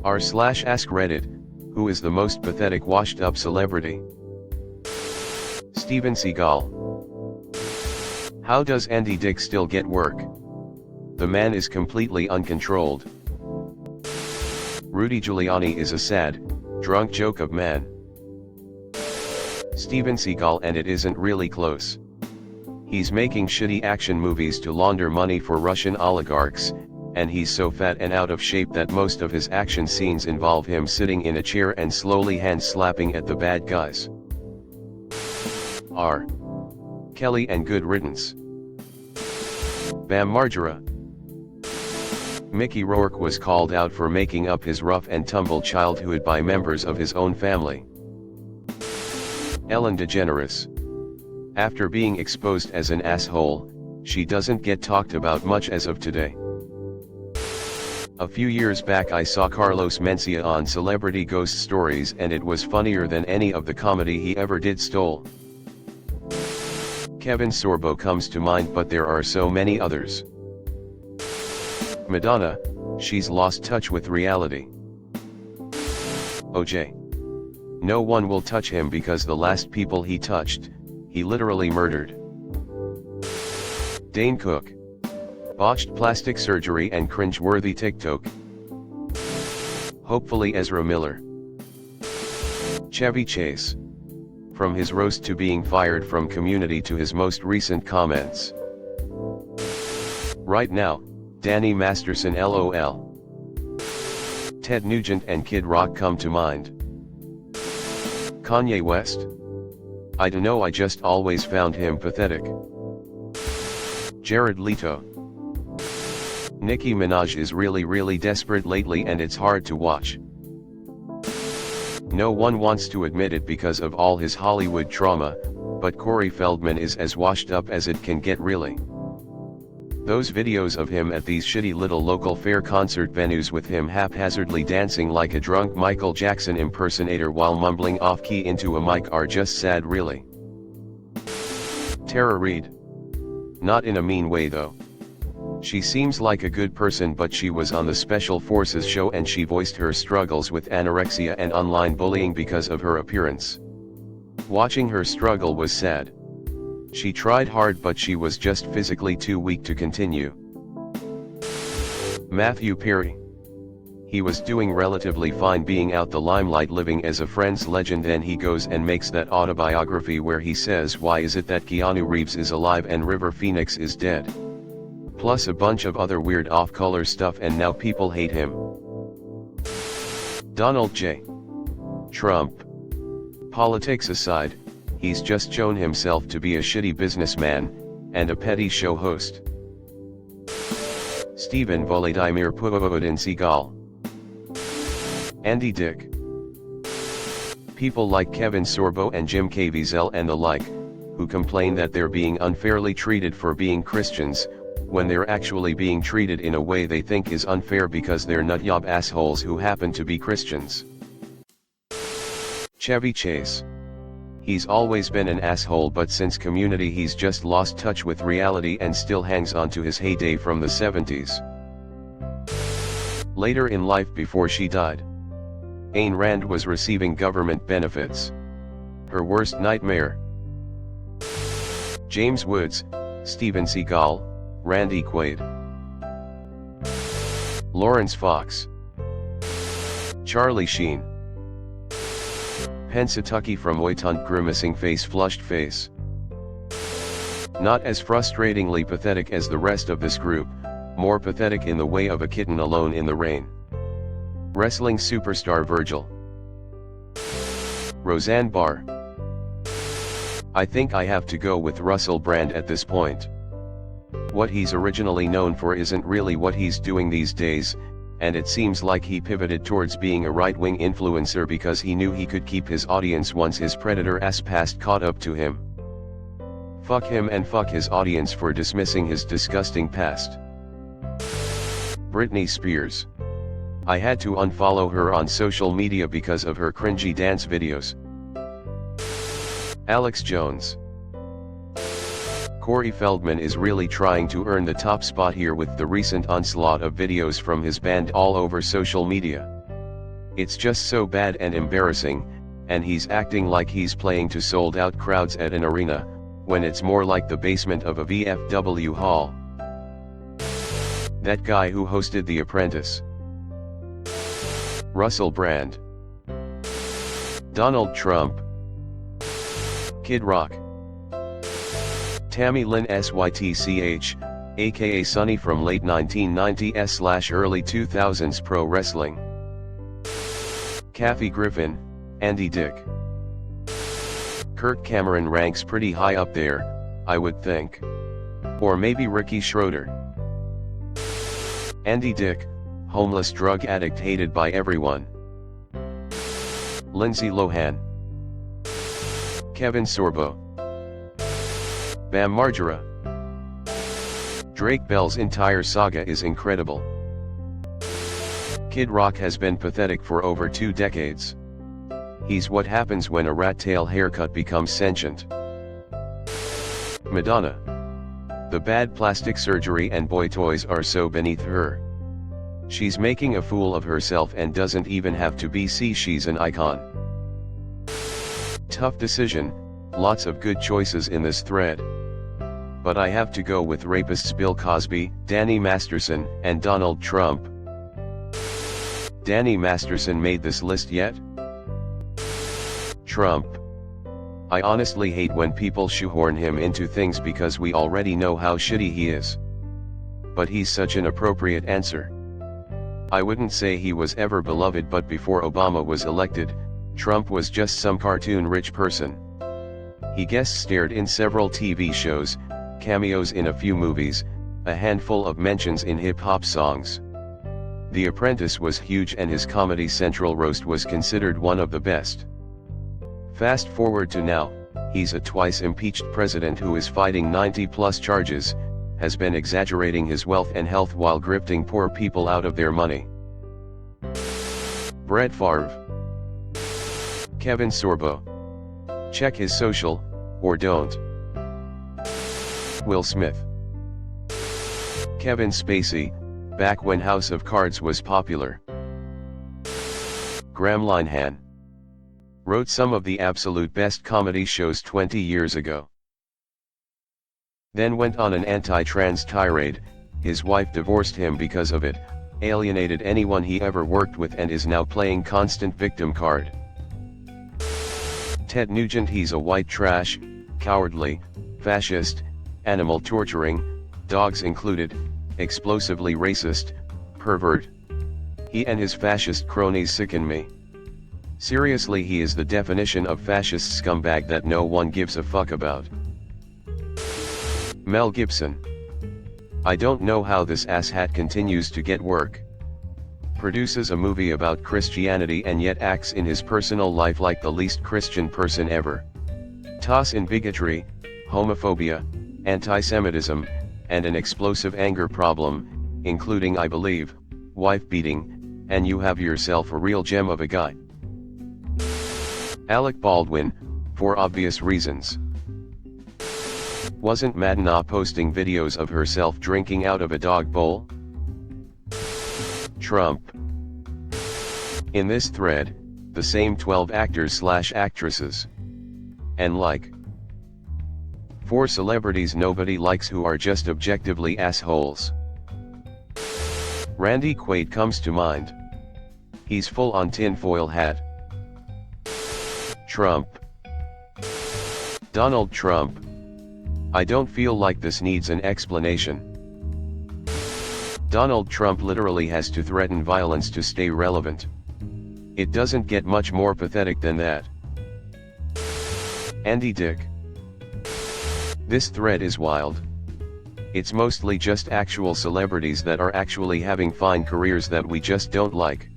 r/AskReddit, who is the most pathetic washed-up celebrity? Steven Seagal. How does Andy Dick still get work? The man is completely uncontrolled. Rudy Giuliani is a sad, drunk joke of man. Steven Seagal, and it isn't really close. He's making shitty action movies to launder money for Russian oligarchs, and he's so fat and out of shape that most of his action scenes involve him sitting in a chair and slowly hand-slapping at the bad guys. R. Kelly and good riddance. Bam Margera. Mickey Rourke was called out for making up his rough and tumble childhood by members of his own family. Ellen DeGeneres. After being exposed as an asshole, she doesn't get talked about much as of today. A few years back I saw Carlos Mencia on Celebrity Ghost Stories, and it was funnier than any of the comedy he ever did stole. Kevin Sorbo comes to mind, but there are so many others. Madonna, she's lost touch with reality. OJ. No one will touch him because the last people he touched, he literally murdered. Dane Cook. Botched plastic surgery and cringe-worthy TikTok. Hopefully Ezra Miller. Chevy Chase. From his roast to being fired from Community to his most recent comments. Right now, Danny Masterson LOL. Ted Nugent and Kid Rock come to mind. Kanye West. I dunno, I just always found him pathetic. Jared Leto. Nicki Minaj is really desperate lately and it's hard to watch. No one wants to admit it because of all his Hollywood trauma, but Corey Feldman is as washed up as it can get really. Those videos of him at these shitty little local fair concert venues with him haphazardly dancing like a drunk Michael Jackson impersonator while mumbling off-key into a mic are just sad really. Tara Reid. Not in a mean way though. She seems like a good person, but she was on the Special Forces show and she voiced her struggles with anorexia and online bullying because of her appearance. Watching her struggle was sad. She tried hard but she was just physically too weak to continue. Matthew Perry. He was doing relatively fine being out the limelight living as a Friends legend, and he goes and makes that autobiography where he says why is it that Keanu Reeves is alive and River Phoenix is dead. Plus a bunch of other weird off-color stuff, and now people hate him. Donald J. Trump. Politics aside, he's just shown himself to be a shitty businessman, and a petty show host. Stephen Volodymyr Putin Seagal. Andy Dick. People like Kevin Sorbo and Jim Caviezel and the like, who complain that they're being unfairly treated for being Christians, when they're actually being treated in a way they think is unfair because they're nutjob assholes who happen to be Christians. Chevy Chase. He's always been an asshole, but since Community he's just lost touch with reality and still hangs on to his heyday from the 70s. Later in life, before she died, Ayn Rand was receiving government benefits. Her worst nightmare. James Woods, Steven Seagal, Randy Quaid. Lawrence Fox. Charlie Sheen. Pensatucky from Oitant grimacing face, flushed face. Not as frustratingly pathetic as the rest of this group, more pathetic in the way of a kitten alone in the rain. Wrestling superstar Virgil. Roseanne Barr. I think I have to go with Russell Brand at this point. What he's originally known for isn't really what he's doing these days, and it seems like he pivoted towards being a right-wing influencer because he knew he could keep his audience once his predator-ass past caught up to him. Fuck him and fuck his audience for dismissing his disgusting past. Britney Spears. I had to unfollow her on social media because of her cringy dance videos. Alex Jones. Corey Feldman is really trying to earn the top spot here with the recent onslaught of videos from his band all over social media. It's just so bad and embarrassing, and he's acting like he's playing to sold-out crowds at an arena, when it's more like the basement of a VFW hall. That guy who hosted The Apprentice. Russell Brand. Donald Trump. Kid Rock. Tammy Lynn Sytch, aka Sunny from late 1990s/early 2000s pro wrestling. Kathy Griffin, Andy Dick. Kirk Cameron ranks pretty high up there, I would think. Or maybe Ricky Schroeder. Andy Dick, homeless drug addict hated by everyone. Lindsay Lohan. Kevin Sorbo. Bam Margera. Drake Bell's entire saga is incredible. Kid Rock has been pathetic for over 2 decades. He's what happens when a rat tail haircut becomes sentient. Madonna. The bad plastic surgery and boy toys are so beneath her. She's making a fool of herself and doesn't even have to be. She's an icon. Tough decision, lots of good choices in this thread. But I have to go with rapists Bill Cosby, Danny Masterson, and Donald Trump. Danny Masterson made this list yet? Trump. I honestly hate when people shoehorn him into things because we already know how shitty he is. But he's such an appropriate answer. I wouldn't say he was ever beloved, but before Obama was elected, Trump was just some cartoon rich person. He guest starred in several TV shows, cameos in a few movies, a handful of mentions in hip-hop songs. The Apprentice was huge and his Comedy Central roast was considered one of the best. Fast forward to now, he's a twice impeached president who is fighting 90+ charges, has been exaggerating his wealth and health while grifting poor people out of their money. Brett Favre. Kevin Sorbo. Check his social, or don't. Will Smith. Kevin Spacey, back when House of Cards was popular. Graham Linehan. Wrote some of the absolute best comedy shows 20 years ago. Then went on an anti-trans tirade, his wife divorced him because of it, alienated anyone he ever worked with and is now playing constant victim card. Ted Nugent. He's a white trash, cowardly, fascist, animal torturing, dogs included, explosively racist, pervert. He and his fascist cronies sicken me. Seriously, he is the definition of fascist scumbag that no one gives a fuck about. Mel Gibson. I don't know how this asshat continues to get work. Produces a movie about Christianity and yet acts in his personal life like the least Christian person ever. Toss in bigotry, homophobia, anti-Semitism, and an explosive anger problem, including, I believe, wife beating, and you have yourself a real gem of a guy. Alec Baldwin, for obvious reasons. Wasn't Madonna posting videos of herself drinking out of a dog bowl? Trump. In this thread, the same 12 actors/actresses. And like. 4 celebrities nobody likes who are just objectively assholes. Randy Quaid comes to mind. He's full on tinfoil hat. Trump. Donald Trump. I don't feel like this needs an explanation. Donald Trump literally has to threaten violence to stay relevant. It doesn't get much more pathetic than that. Andy Dick. This thread is wild. It's mostly just actual celebrities that are actually having fine careers that we just don't like.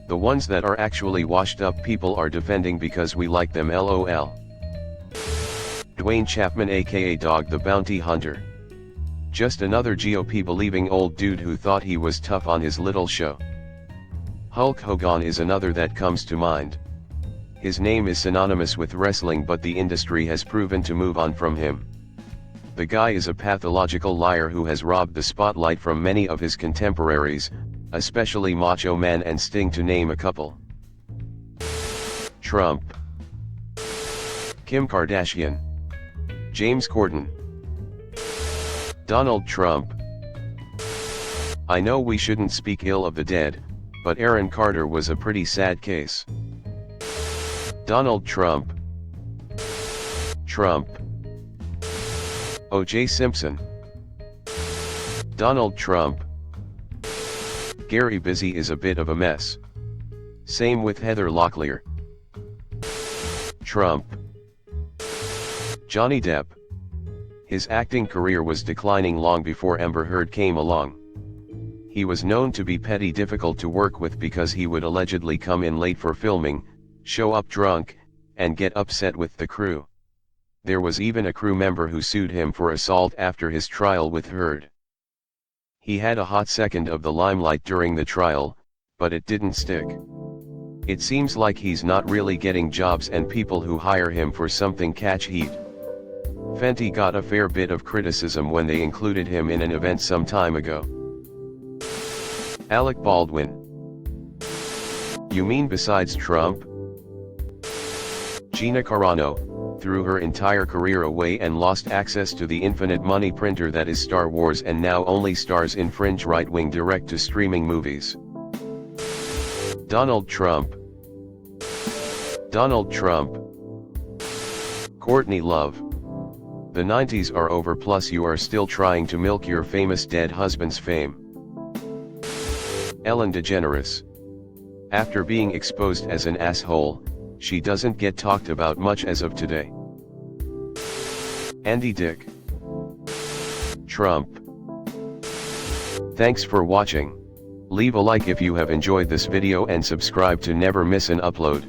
The ones that are actually washed up people are defending because we like them, lol. Dwayne Chapman aka Dog the Bounty Hunter. Just another GOP believing old dude who thought he was tough on his little show. Hulk Hogan is another that comes to mind. His name is synonymous with wrestling, but the industry has proven to move on from him. The guy is a pathological liar who has robbed the spotlight from many of his contemporaries, especially Macho Man and Sting to name a couple. Trump, Kim Kardashian, James Corden, Donald Trump. I know we shouldn't speak ill of the dead, but Aaron Carter was a pretty sad case. Donald Trump, Trump, O.J. Simpson, Donald Trump. Gary Busey is a bit of a mess. Same with Heather Locklear. Trump, Johnny Depp. His acting career was declining long before Amber Heard came along. He was known to be petty, difficult to work with because he would allegedly come in late for filming, show up drunk, and get upset with the crew. There was even a crew member who sued him for assault after his trial with Heard. He had a hot second of the limelight during the trial, but it didn't stick. It seems like he's not really getting jobs and people who hire him for something catch heat. Fenty got a fair bit of criticism when they included him in an event some time ago. Alec Baldwin. You mean besides Trump? Gina Carano threw her entire career away and lost access to the infinite money printer that is Star Wars, and now only stars in fringe right-wing direct-to-streaming movies. Donald Trump. Donald Trump. Courtney Love. The 90s are over, plus you are still trying to milk your famous dead husband's fame. Ellen DeGeneres. After being exposed as an asshole, she doesn't get talked about much as of today. Andy Dick. Trump. Thanks for watching. Leave a like if you have enjoyed this video and subscribe to never miss an upload.